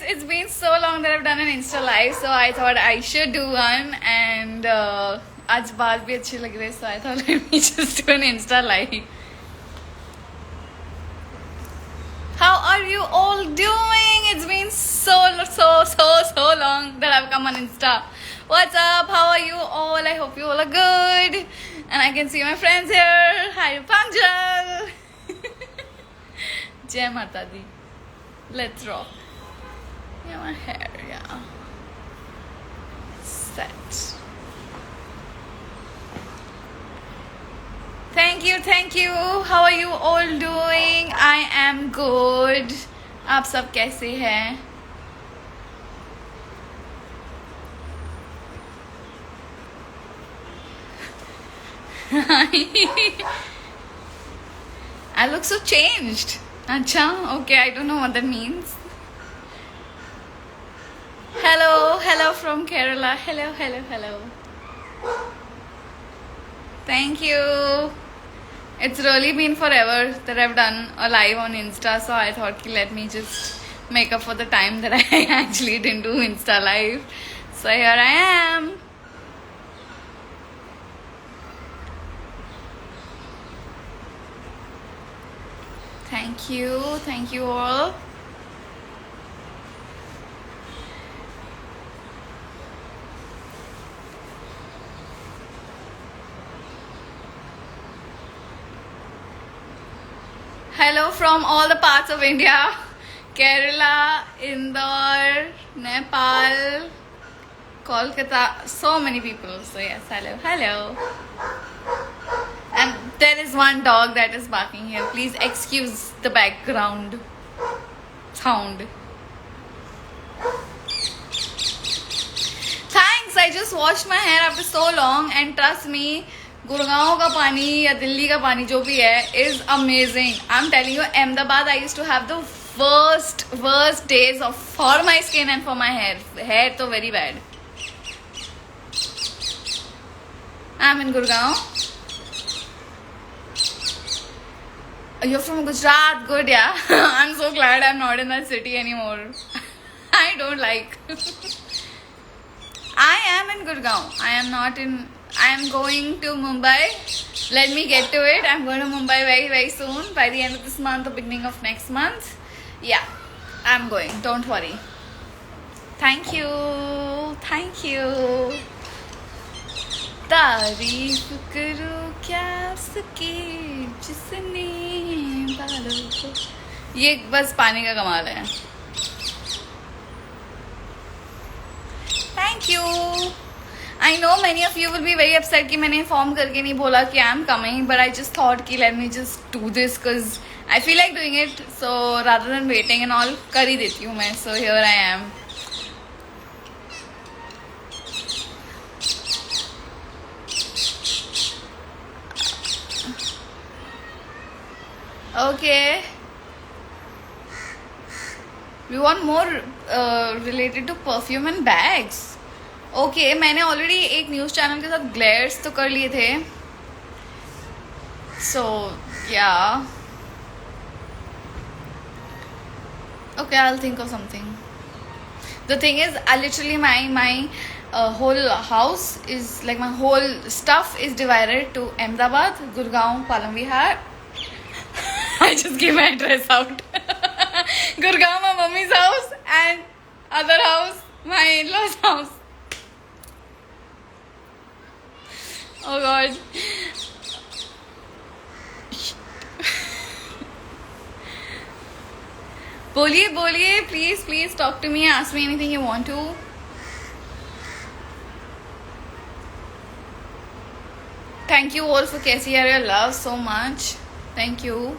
it's been so long that I've done an Insta live, so I thought I should do one. And आज बात भी अच्छी लग रही है, so I thought let me just do an Insta live. How are you all doing? It's been so long that I've come on Insta. What's up? How are you all? I hope you all are good. And I can see my friends here. Hi, Panjal. Jai Mata Di. Let's rock. Yeah, my hair, yeah. Set. Thank you. How are you all doing? I am good. आप सब कैसे हैं? I look so changed. Acha, okay, I don't know what that means. Hello from Kerala. Hello. Thank you. It's really been forever that I've done a live on Insta, so I thought let me just make up for the time that I actually didn't do Insta live. So here I am. Thank you all. Hello from all the parts of India. Kerala, Indore, Nepal, Kolkata, so many people. So yes, hello. And there is one dog that is barking here. Please excuse the background sound. Thanks, I just washed my hair after so long, and trust me, Gurgaon का पानी या दिल्ली का पानी जो भी है is amazing. I'm telling you, Ahmedabad I used to have the worst days for my skin and for my hair तो very bad. I'm in Gurgaon. You're from Gujarat, good, yeah. I'm so glad I'm not in that city anymore. I don't like. I am in Gurgaon. I am going to Mumbai. Let me get to it. I'm going to Mumbai very soon. By the end of this month or beginning of next month. Yeah, I'm going. Don't worry. Thank you. तारीफ करो क्या उसकी जिसने बालों को. ये बस पानी का कमाल है. Thank you. I know many of you will be very upset कि मैंने inform करके नहीं बोला कि I am coming, but I just thought कि let me just do this because I feel like doing it. So rather than waiting and all, कर ही देती हूँ मैं. So here I am. Okay. We want more related to perfume and bags. Okay, मैंने already एक news channel के साथ ग्लेयर्स तो कर लिए थे. So yeah. Okay, I'll think of something. The thing is, I literally my whole house is like my whole stuff is divided to Ahmedabad, Gurgaon, Palam Vihar. I just gave my address out. Gurgaon, my mummy's house, and other house, my in-laws' house. Oh God. बोलिए, please talk to me. Ask me anything you want to. Thank you all for कैसी है your love so much. Thank you.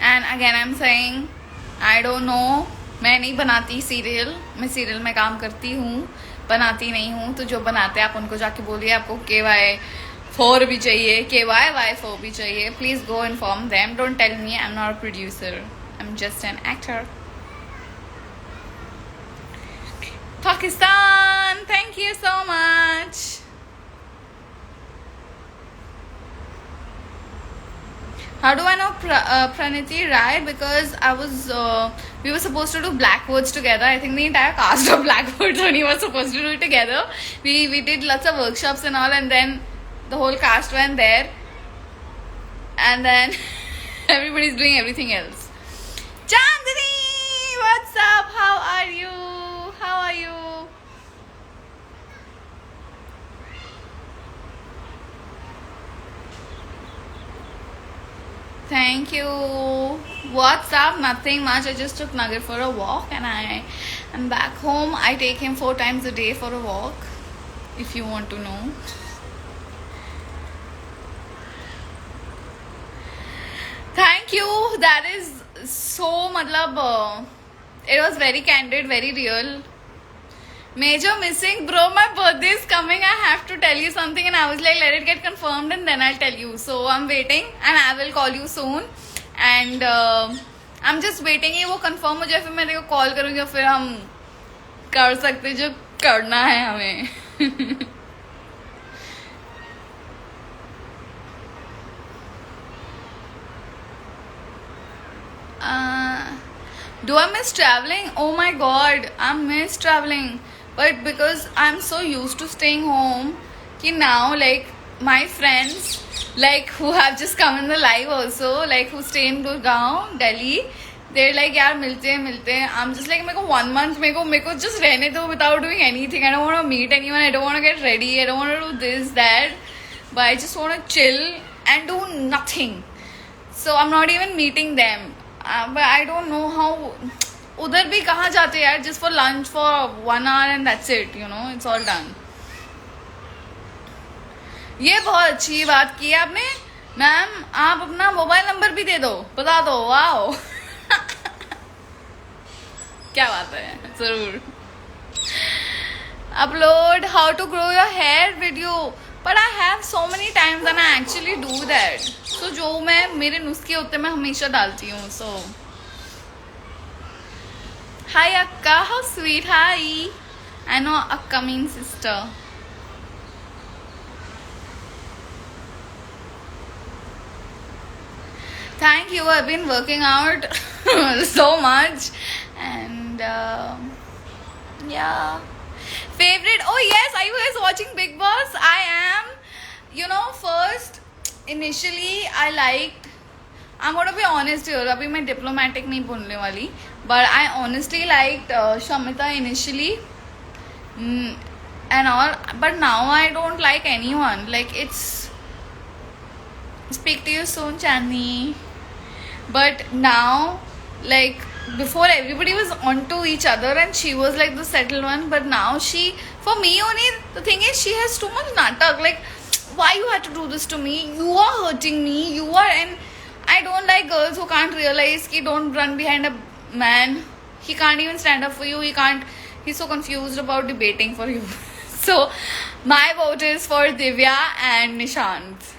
And again I'm saying, I don't know. मैं नहीं बनाती serial. मैं serial में काम करती हूँ, बनाती नहीं हूँ. तो जो बनाते हैं आप उनको जाके बोलिए आपको KY4 भी चाहिए, KYY4 भी चाहिए. Please go inform them. Don't tell me I'm not a producer. I'm just an actor. Pakistan, thank you so much. How do I know Praniti Rai? Because we were supposed to do Blackwords together. I think the entire cast of Blackwords only was supposed to do it together. We did lots of workshops and all, and then the whole cast went there, and then everybody's doing everything else. Chandni, what's up? How are you? How are you? Thank you. What's up? Nothing much. I just took Nugget for a walk and I am back home. I take him 4 times a day for a walk, if you want to know. Thank you. That is so, it was very candid, very real. Major missing, bro. My birthday is coming. I have to tell you something, and I was like, let it get confirmed, and then I'll tell you. So I'm waiting, and I will call you soon. And I'm just waiting. ये वो confirm हो जाए, फिर मैं तेरे को call करूँगी और फिर हम कर सकते जो करना है हमें. Do I miss traveling? Oh my god, I miss traveling. But because I'm so used to staying home, कि now like my friends like who have just come in the live also, like who stay in Gurgaon, Delhi, they're like यार मिलते हैं. I'm just like मेरे को 1 month मेरे को just रहने दो without doing anything. I don't want to meet anyone. I don't want to get ready. I don't want to do this that. But I just want to chill and do nothing. So I'm not even meeting them. But I don't know how. उधर भी कहाँ जाते यार, just for lunch for 1 hour and that's it, you know, it's all done. ये बहुत अच्छी बात की आपने मैम. आप अपना मोबाइल नंबर भी दे दो, बता दो. वाओ क्या बात है. जरूर. Upload how to grow your hair video, but I have so many times and I actually do that. So जो मैं मेरे नुस्खे होते मैं हमेशा डालती हूँ. So hi Akka, how sweet. Hi. I know Akka means sister. Thank you. I've been working out so much and yeah. Favorite? Oh yes, are you guys watching Big Boss? I am. You know, first initially I liked, I'm going to be honest here, अभी मैं diplomatic नहीं बोलने वाली, but I honestly liked Shamita initially and all, but now I don't like anyone. Like it's speak to you soon, Chandni. But now, like before everybody was onto each other and she was like the settled one, but now she, for me only, the thing is she has too much natak. Like, why you had to do this to me? You are hurting me. You are, and I don't like girls who can't realize ki don't run behind a man. He can't even stand up for you. He's so confused about debating for you. So my vote is for Divya and Nishant.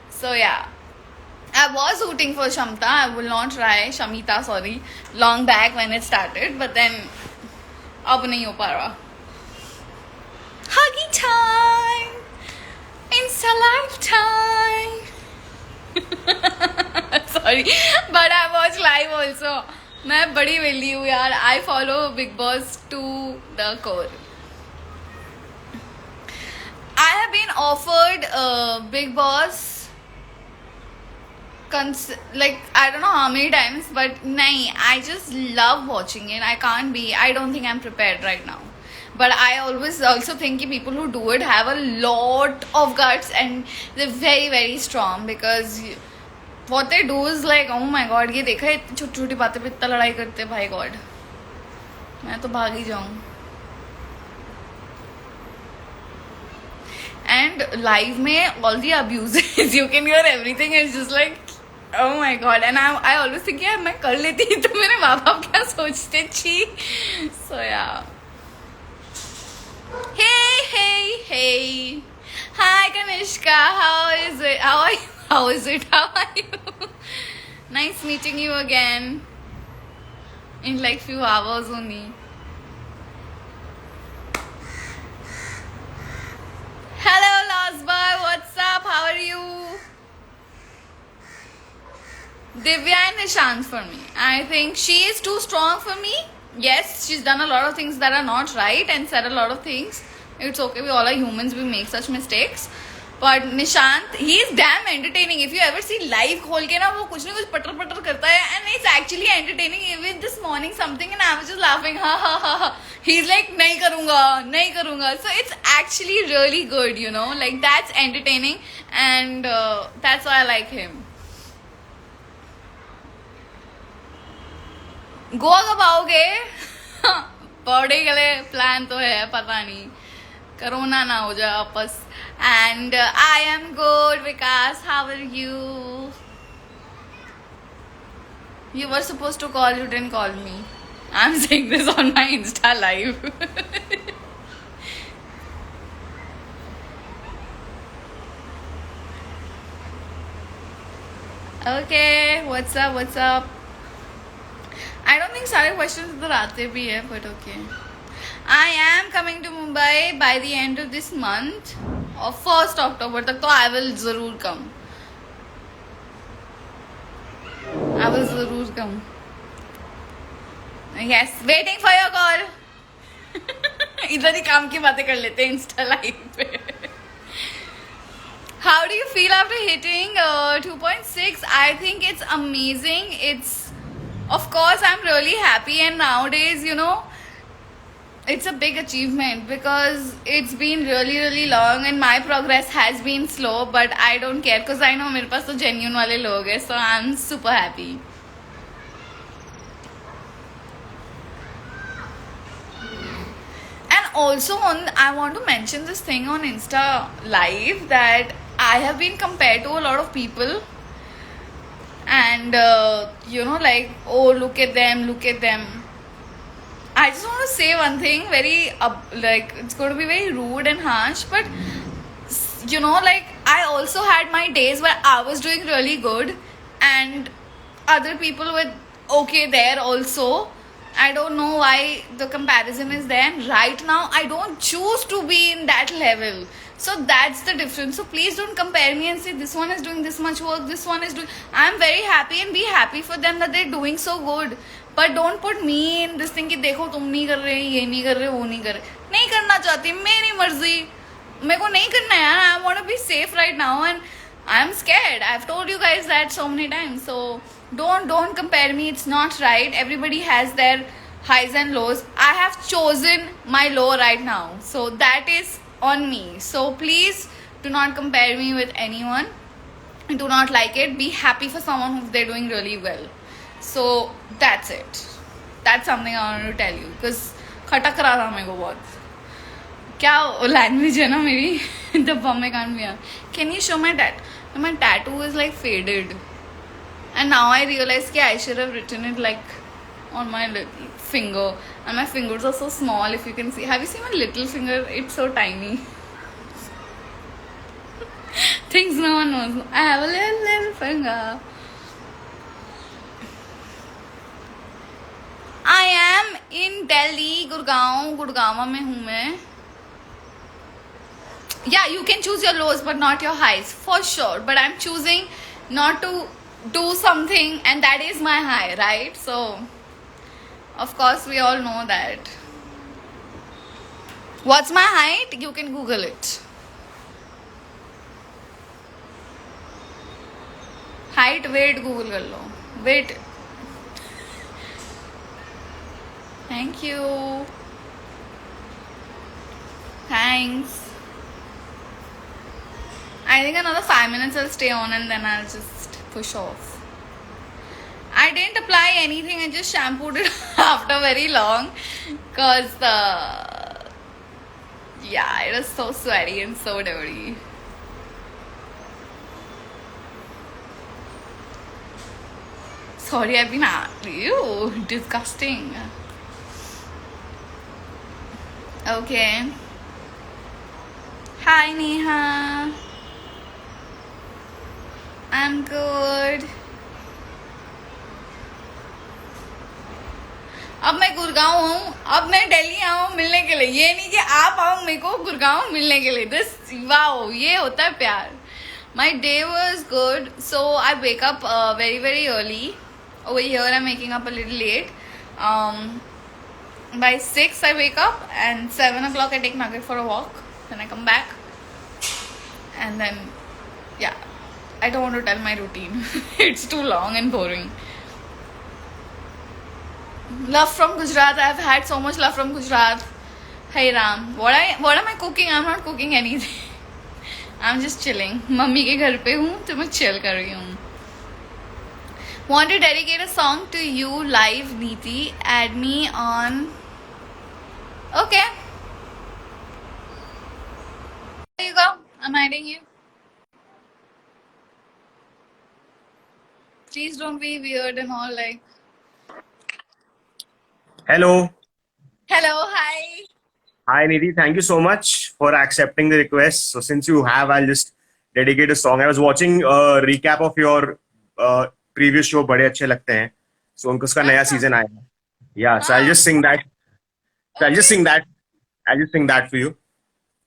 So yeah, I was rooting for Shamita. I will not try Shamita, sorry, long back when it started, but then अब नहीं हो पा रहा. Huggy time. It's a lifetime. Sorry, but I watch live also. मैं बड़ी वेली हूँ यार. I follow Big Boss to the core. I have been offered Big Boss like I don't know how many times, but nahi, I just love watching it. I don't think I'm prepared right now. But I always also think people who do it have a lot of guts and they're very very strong, because what they do is like, oh my god, ये देखा है छोटी छोटी बातें पे इतना लड़ाई करते हैं. भाई गॉड, मैं तो भाग ही जाऊँ. And live में all the abuses you can hear everything. It's just like, oh my god. And I always think यार मैं कर लेती तो मेरे माँ बाप क्या सोचते छी. So yeah. Hey. Hi Kanishka. How is it? How are you? Nice meeting you again. In like few hours only. Hello Lasbar, what's up? How are you? Divya and Nishant for me. I think she is too strong for me. Yes, she's done a lot of things that are not right and said a lot of things. It's okay, we all are humans, we make such mistakes. But Nishant, he is damn entertaining. If you ever see live खोल के ना वो कुछ ना कुछ पटर पटर करता है and it's actually entertaining. Even this morning something and I was just laughing. Ha ha ha ha. He's like नहीं करूँगा. So it's actually really good, you know. Like that's entertaining and that's why I like him. Goa कब आओगे? Birthday के लिए plan तो है, पता नहीं कोरोना ना हो जाए वापस. And I am good. Vikas, how are you? You were supposed to call, you didn't call me. I'm saying this on my Insta live. Okay, what's up? I don't think सारे questions इधर आते भी है, but okay. I am coming to Mumbai by the end of this month. और 1st October तक तो I will ज़रूर come. I will ज़रूर come. Yes, waiting for your call. इधर ही काम की बातें कर लेते हैं Insta live पे. How do you feel after hitting 2.6? I think it's amazing. Of course, I'm really happy, and nowadays, you know, it's a big achievement because it's been really long and my progress has been slow, but I don't care because I know मेरे पास तो genuine वाले लोग हैं, so I'm super happy. And also I want to mention this thing on Insta live that I have been compared to a lot of people and you know, like, oh, look at them. I just want to say one thing, very like, it's going to be very rude and harsh, but you know, like, I also had my days where I was doing really good and other people were okay there also. I don't know why the comparison is there, and right now I don't choose to be in that level. So that's the difference. So please don't compare me and say this one is doing this much work, this one is doing. I'm very happy and be happy for them that they're doing so good. But don't put me in this thing कि देखो तुम नहीं कर रहे, ये नहीं कर रहे, वो नहीं कर रहे. नहीं करना चाहती, मेरी मर्जी. मेरे को नहीं करना यार. I want to be safe right now and I'm scared. I've told you guys that so many times. So don't compare me. It's not right. Everybody has their highs and lows. I have chosen my low right now. So that is on me. So please do not compare me with anyone. Do not like it. Be happy for someone who they're doing really well. So that's it. That's something I wanted to tell you because खटक रहा था मेरे को बहुत. क्या language है ना मेरी. The bum I can't be. Can you show my tattoo? My tattoo is like faded, and now I realize that I should have written it like on my little finger, and my fingers are so small. If you can see, have you seen my little finger? It's so tiny. Things no one knows. I have a little finger. I am in Delhi, Gurgaon में हूँ मैं. Yeah, you can choose your lows but not your highs for sure. But I'm choosing not to do something, and that is my high, right? So, of course, we all know that. What's my height? You can Google it. Height, weight, Google कर लो. Weight. Thank you. Thanks. I think another 5 minutes I'll stay on and then I'll just push off. I didn't apply anything. I just shampooed it after very long because yeah, it was so sweaty and so dirty. Sorry, I've been ew, disgusting. Okay. Hi Neha. I'm good. अब मैं गुड़गांव हूँ. अब मैं दिल्ली आऊँ मिलने के लिए. ये नहीं कि आप आओ मेरे को गुड़गांव मिलने के लिए. दिस वाओ, ये होता है प्यार. My day was good. So I wake up very very early. Over here I'm waking up a little late. By 6 I wake up, and 7 o'clock I take Nugget for a walk. Then I come back, and then yeah, I don't want to tell my routine. It's too long and boring. Love from Gujarat. I've had so much love from Gujarat. Hey Ram, what am I cooking? I'm not cooking anything. I'm just chilling. Mummy के घर पे हूँ तो मैं chill कर रही हूँ. Want to dedicate a song to you live, Neeti. Add me on. Okay. There you go. I'm adding you. Please don't be weird and all like. Hello. Hello, hi. Hi, Nidhi. Thank you so much for accepting the request. So, since you have, I'll just dedicate a song. I was watching a recap of your previous show, बड़े अच्छे लगते हैं. So, उनका उसका नया season आया है. Yeah, so I'll just sing that. So, I'll just Okay. sing that. I'll just sing that for you.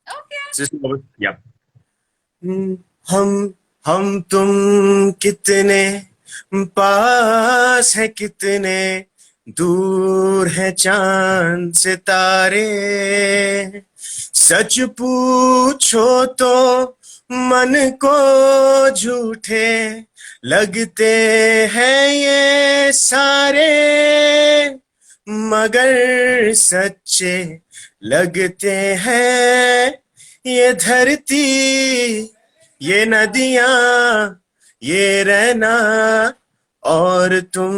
Okay. Just yeah. हम तुम कितने पास है, कितने दूर है चांद सितारे. सच पूछो तो मन को झूठे लगते हैं ये सारे, मगर सच्चे लगते हैं ये धरती, ये नदियां, ये रहना और तुम.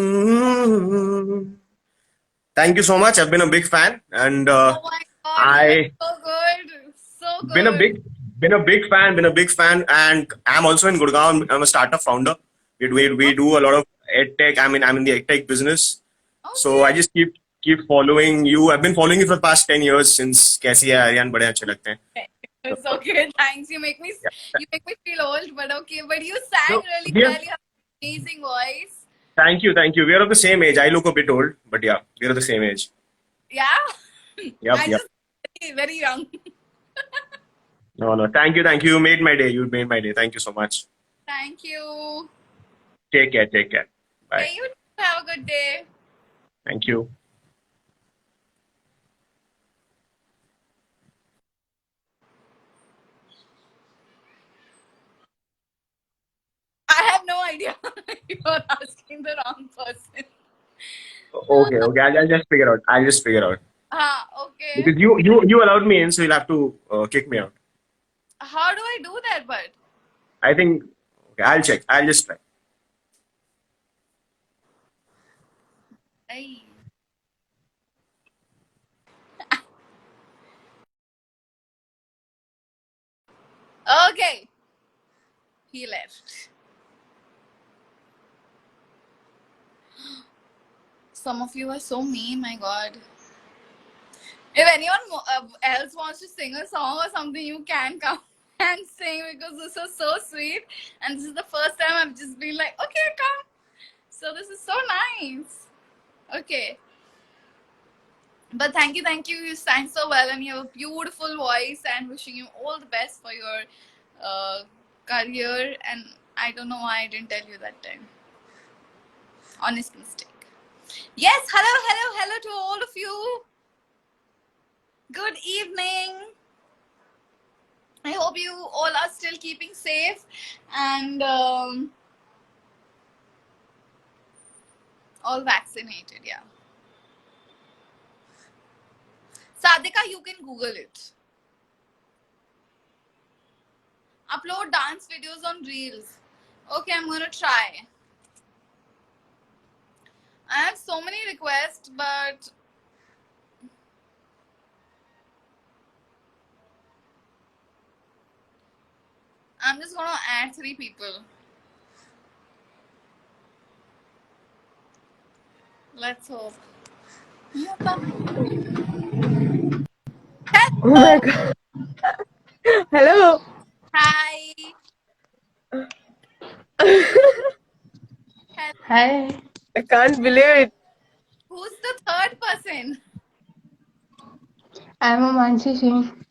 Thank you so much. I've been a big fan, and Oh my god, I so good. So good. been a big fan, and I'm also in Gurgaon. I'm a startup founder. We do a lot of ed tech. I'm in the ed tech business. So Okay. I just keep following you. I've been following you for the past 10 years since कैसी है आर्यन, बड़े अच्छे लगते हैं. It's okay. Thanks. You make me feel old, but okay. But you sang So, really we are, well. You have an amazing voice. thank you. We are of the same age. I look a bit old, but yeah, we are of the same age. Yeah. Yep, I yep. just very young. No. Thank you. You made my day. You made my day. Thank you so much. Thank you. Take care. Bye. Okay, you have a good day. Thank you. I have no idea. You're asking the wrong person. Okay. I'll just figure out. Okay. Because you allowed me in, so you'll have to kick me out. How do I do that, but? I think. Okay, I'll check. I'll just try. Ay. Okay. He left. Some of you are so mean, my god. If anyone else wants to sing a song or something, you can come and sing, because this is so sweet. And this is the first time I've just been like, okay, come. So this is so nice. Okay. But thank you. You sang so well, and you have a beautiful voice, and wishing you all the best for your career. And I don't know why I didn't tell you that time. Honest mistake. Yes, hello to all of you. Good evening. I hope you all are still keeping safe and all vaccinated. Yeah. Sadhika, you can Google it. Upload dance videos on Reels. Okay, I'm gonna try. I have so many requests, but I'm just gonna add 3 people. Let's hope. Oh my god. Hello. Hi. Hi, I can't believe it. Who's the third person? I'm Mansi Singh.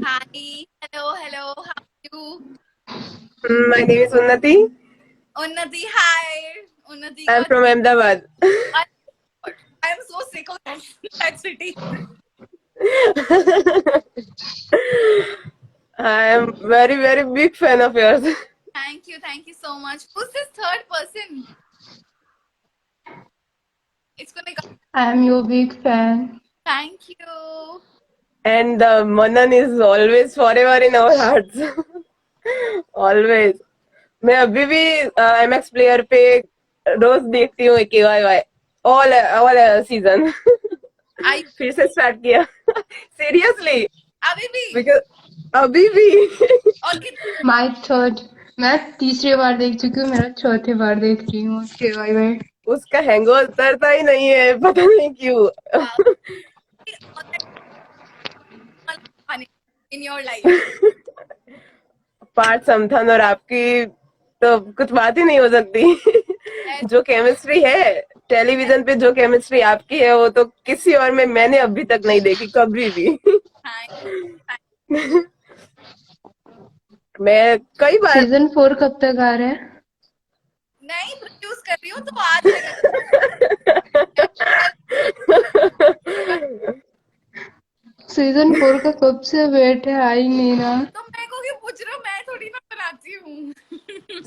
Hi. Hello. How are you? My name is Unnati. Unnati, hi. Unnati I'm का from Ahmedabad. I'm so sick of that city. I am very, very big fan of yours. Thank you so much. Who's this third person? It's gonna come. I am your big fan. Thank you. And Manan is always forever in our hearts. Always. मैं अभी भी MX player पे रोज देखती हूँ KYY all season I फिर से start किया seriously अभी भी बिकॉज अभी भी और कितने माय थर्ड मैं तीसरी बार देख चुकी हूँ मेरा चौथी बार देख रही हूँ KYY उसका हैंगओवर उतरता ही नहीं है पता नहीं क्यों in your life? पार्थ समथन और आपकी तो कुछ बात ही नहीं हो सकती जो केमिस्ट्री है टेलीविजन पे जो केमिस्ट्री आपकी है वो तो किसी और में मैंने अभी तक नहीं देखी कभी भी मैं कई बार सीजन 4 कब तक आ रहा है नहीं प्रोड्यूस कर रही हूँ तो आ जाएगा. सीजन 4 का कब से वेट है आ ही नहीं रहा तो मेरे को क्यों पूछ रहे हो? मैं थोड़ी ना बनाती हूँ.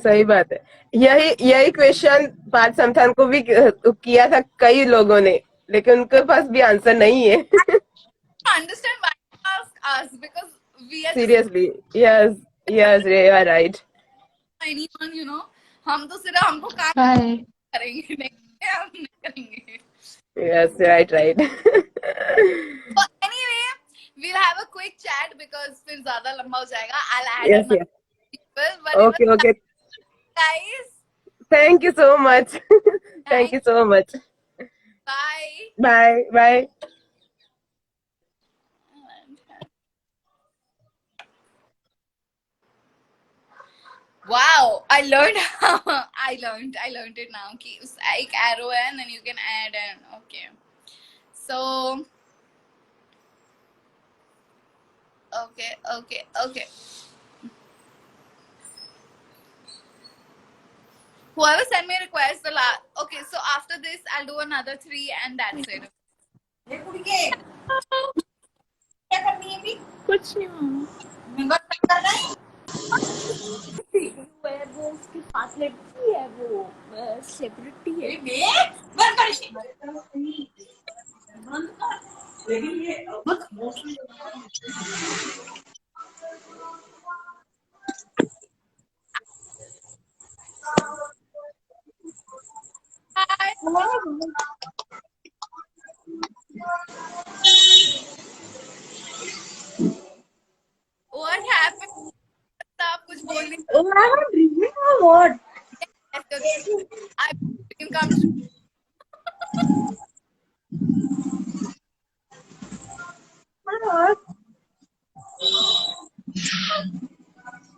सही बात है यही क्वेश्चन पार्थ समथन को भी किया था कई लोगों ने लेकिन उनके पास भी आंसर नहीं है Understand why you ask us because we are just seriously yes you are right anyone, you know. हम तो सिर्फ हमको काम हाय करेंगे नहीं हम नहीं करेंगे. Yes right But anyway, we'll have a quick chat because फिर ज्यादा लंबा हो जाएगा. I'll add yes another people. But it okay was okay guys. Thank you so much thank you so much Bye. Bye bye Wow, I learned I learned it now कि उस एक arrow है and then you can add an okay. So okay. Whoever sent me a request the last okay, so after this I'll do another 3 and that's it. क्या करनी है अभी? कुछ नहीं करना है? है वो उसके साथ लड़की है वो सेलिब्रिटी है बंद कर इसे बंद कर लेकिन ये What happened? आप कुछ बोल नहीं Oh, I have a dream or what? I dream come true. What?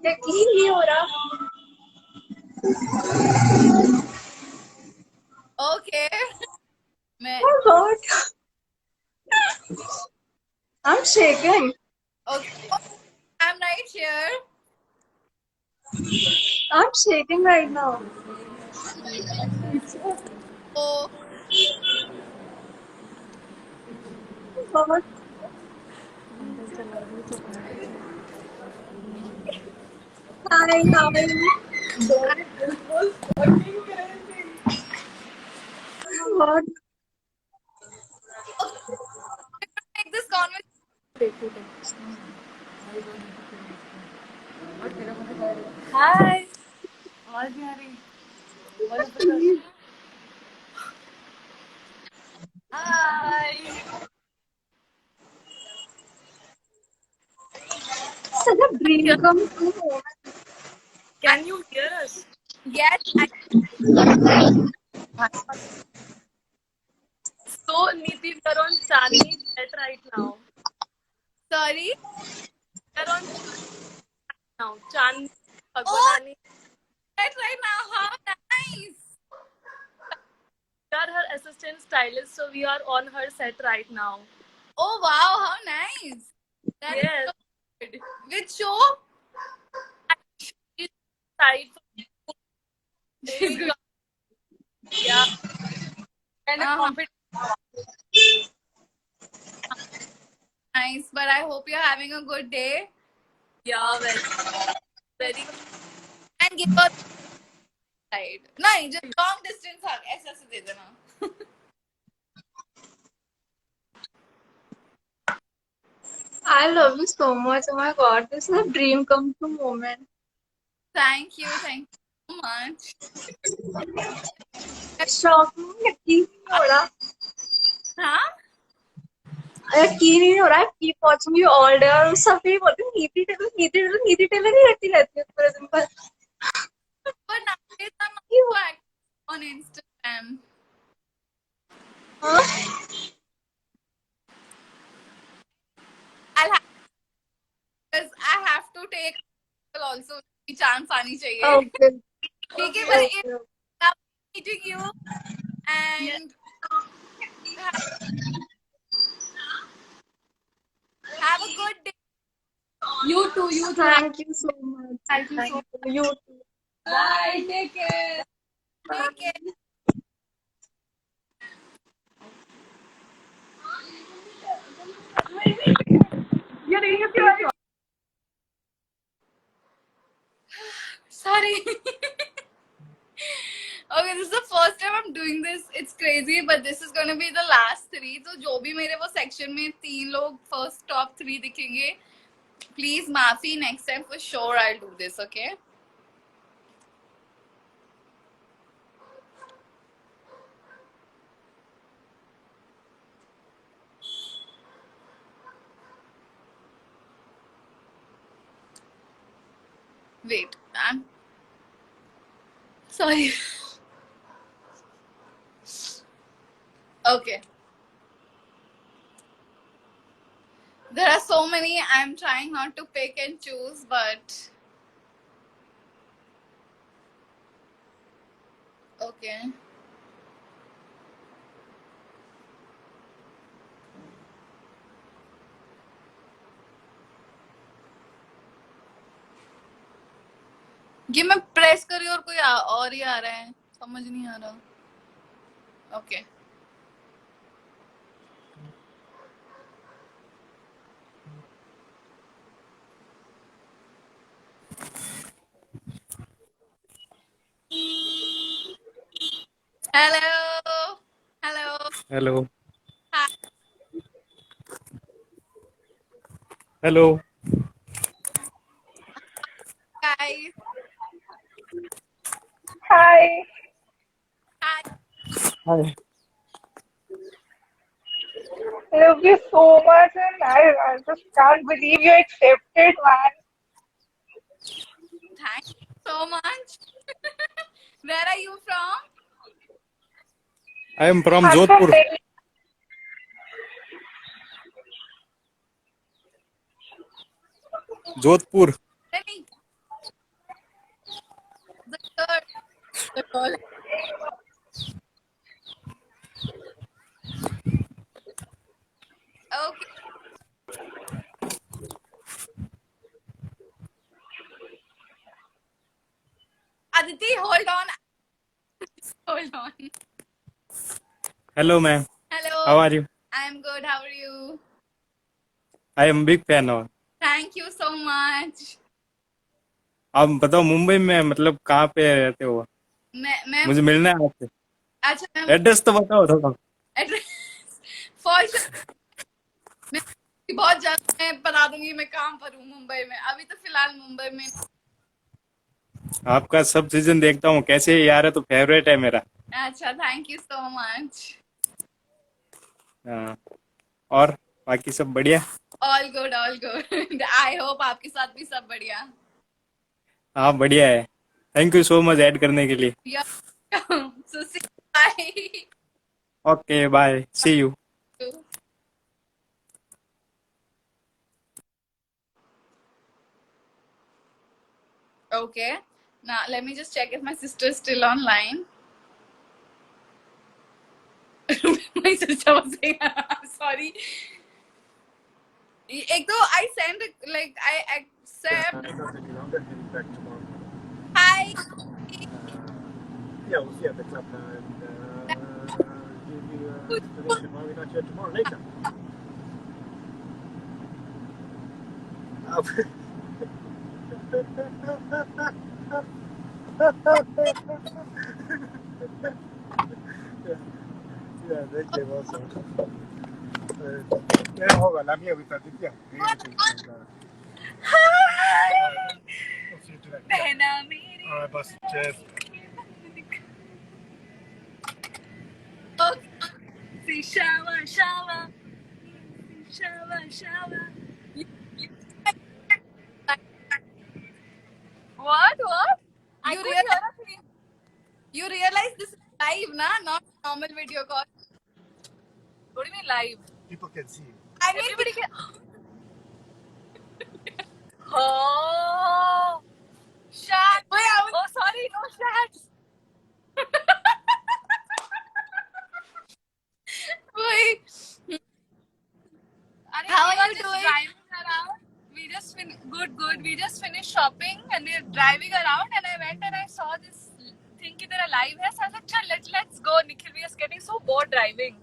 यकीन नहीं हो रहा. Okay. मैं Oh God. I'm shaking. okay. I'm right here. I'm shaking right now. Oh, God. Hi, how are you? What? take this conversation. Hi. आवाज नहीं आ रही. Hi. Such a dream come true. Can you hear us? Yes. So, Niti, we're on Chani set right now. Sorry. We're on now. Chani, Bhagwanani. Right now. How nice. We are her assistant stylist, so we are on her set right now. Oh wow, how nice. That is Yes. so good. Which show? tried. She's good. Yeah, and a Uh-huh. competition. Nice, but I hope you're having a good day. Yeah, very. And give us side. नहीं, just long distance hug. ऐसा से दे देना. I love you so much. Oh my god, this is a dream come true moment. Thank you so much. Shocking यकीन नहीं हो रहा हाँ? यकीन ही नहीं हो रहा है keep watching you all day और सब भी बोलते हैं नीति टेलर ही करती रहती है पूरे दिन भर But nowadays I'm not so active on Instagram. हाँ I'll have because I have to take also chance आनी चाहिए. ओके ठीक है, but if I'm meeting you and have a good day. You too. You too. Thank you so much Thank you so much. You Bye. Take care. Take care. Sorry. Okay, this is the first time I'm doing this. It's crazy, but this is gonna be the last three. तो जो भी मेरे वो section में 3 लोग first top 3 दिखेंगे, please माफी. Next time for sure I'll do this. Okay. Wait, I'm sorry. Okay. There are so many. I'm trying not to pick and choose, but okay. ये मैं प्रेस कर रही हूँ और कोई और ही आ रहा है, समझ नहीं आ रहा. Okay. Hello. Hello. Hello. Hi. Hello. Guys. Hi. Hi. Hi. I love you so much, and I just can't believe you accepted, man. Thank you so much. Where are you from? I am from I'm from Jodhpur. Delhi. Jodhpur. Delhi. The girl. The girl. Okay. Aditi, hold on. Hold on. Hello, ma'am. Hello. How are you? I'm good. How are you? I am big fan of. Thank you so much. आप बताओ मुंबई में मतलब कहाँ पे रहते हो? मैं मुझे मिलना है आपसे. अच्छा मैं एड्रेस तो बताओ थोड़ा. एड्रेस फॉर मैं बहुत जल्द मैं बता दूंगी मैं कहाँ पर हूँ मुंबई में. अभी तो फिलहाल मुंबई में. आपका सब सीजन देखता हूँ. कैसे यार है तो फेवरेट है मेरा. अच्छा, थैंक यू सो मच. हाँ. और बाकी सब बढ़िया. All good all good. I hope आपके साथ भी सब बढ़िया. हाँ बढ़िया है. Thank you so much add करने के लिए. So see bye. Okay bye. See you. Okay. Now let me just check if my sister is still online. My sister was saying, sorry. एक तो I send like I accept. Hi. Yeah, we'll see at the club and give you an explanation why we're not here tomorrow later. Yeah, देखिए बहुत सब क्या होगा लामिया बता दीजिए बहना मेरी बस cheers. see shower shower shower shower. What? I You could realize hear a thing. you realize this is live, na? Not normal video call. What do you mean live? People can see you. I mean, Everybody can. Oh, shat. Wait, Oh, sorry, no shats. wait. Arey, How we are were you just doing? driving around. We just good. We just finished shopping and we were driving around and I went and I saw this thing कि तेरा live है. So I said, चल let's go. Nikhil, we are getting so bored driving.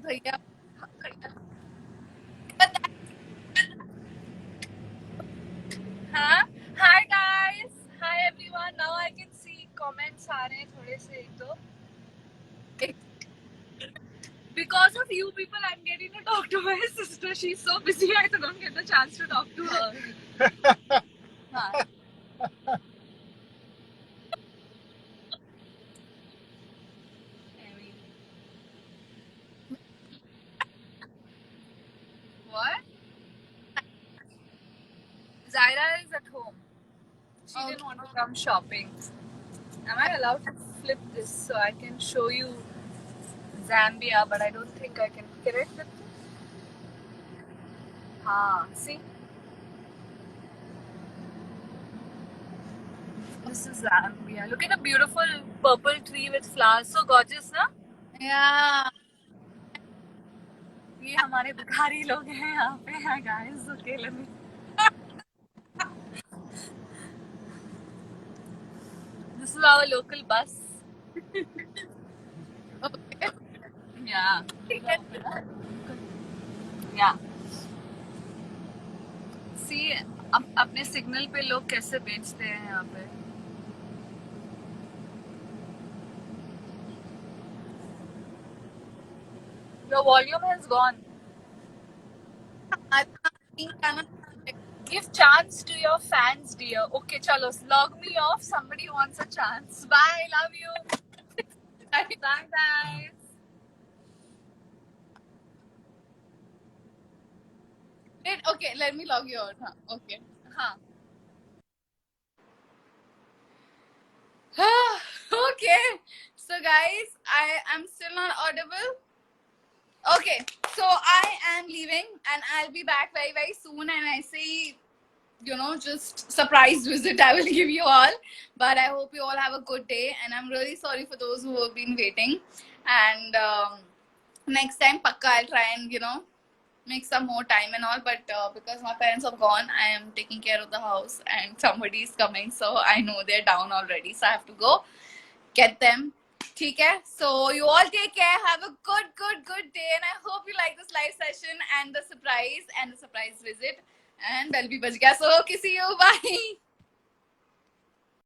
भैया, but that, हाँ. Hi guys. Hi everyone. Now I can see comments आ रहे हैं थोड़े से एक दो. Because of you people, I'm getting to talk to my sister. She's so busy, I don't get the chance to talk to her. हाँ. I mean, what? Zaira is at home. She didn't want to come shopping. Am I allowed to flip this so I can show you Zambia? But I don't think I can. Can I flip this? Ah, see? This is Zambia. Look at the beautiful purple tree with flowers. So gorgeous, na? yeah. ये हमारे भिखारी लोग हैं यहाँ पे हैं guys अकेले में. This is our local bus. Okay. Yeah. Yeah. See, अपने सिग्नल पे लोग कैसे बेचते हैं यहाँ पे. Your volume has gone. Give chance to your fans, dear. Okay, chalo, log me off. Somebody wants a chance. Bye, love you. Bye, guys. Wait, okay, let me log you out. Huh? Okay. Huh. Okay. So guys, I'm still not audible. Okay, so I am leaving and I'll be back very, very soon. And I say, just surprise visit I will give you all. But I hope you all have a good day. And I'm really sorry for those who have been waiting. And next time, pakka, I'll try and, make some more time and all. But because my parents have gone, I am taking care of the house and somebody is coming. So I know they're down already. So I have to go get them. Okay, so you all take care. Have a good day, and I hope you like this live session and the surprise visit. And bell bhi baj gaya. So okay, see you. Bye.